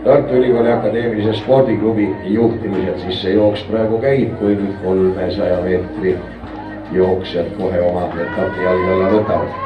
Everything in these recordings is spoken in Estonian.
Tartu Ülikooli Akadeemilise Spordiklubi juhtimisel siis see jooks praegu käib, kui nüüd 300 meetri jooksjad kohe oma etapi jalge alla võtavad.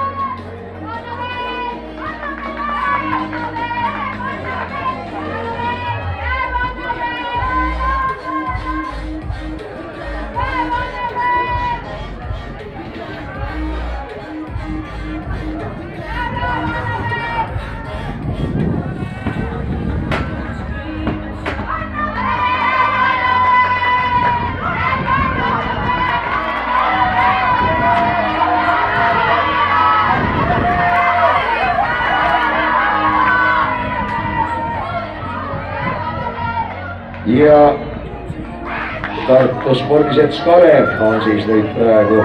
Ja Tartu spordiselts Kalev on siis nüüd praegu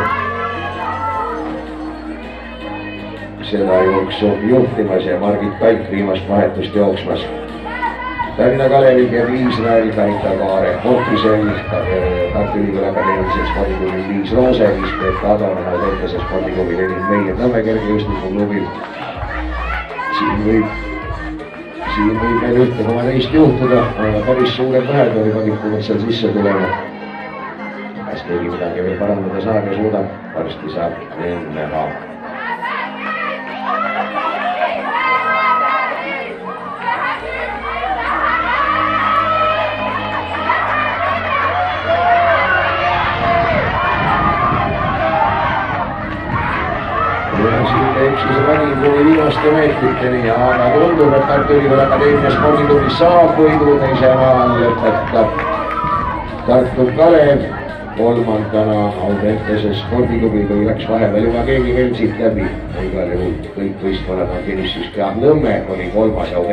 seda jooksu juhtimas ja Margit Kalk viimast vahetust jooksmas. Tallinna Kalevil käib Iisrael, Kanita Kaare, Ohvrisel, Tartu Ülikooli Akadeemilisel spordiklubil Liis Roose, Liis-Peet Adonen, Audentese spordiklubil Elin Meier, Nõmme kergejõustikuklubil. Siin võib meil ühte koma teist juhtuda, aga päris suured mehed olid kippunud seal sisse tulema. Kas keegi midagi veel parandada saab ja suudab, varsti saab näha. Ja siin teeb siis vanim kuni viimaste meetriteni, aga tundub, et Tartu Ülikooli Akadeemia spordiklubi saab võidu teise maal lõpetab Tartu Kalev. Kolmandana Audentese spordiklubi, kui läks vahepeal juba keegi veel siit läbi. Igal juhul kõik võistkonnad on finissis ka. Nõmme oli kolmas Audentese.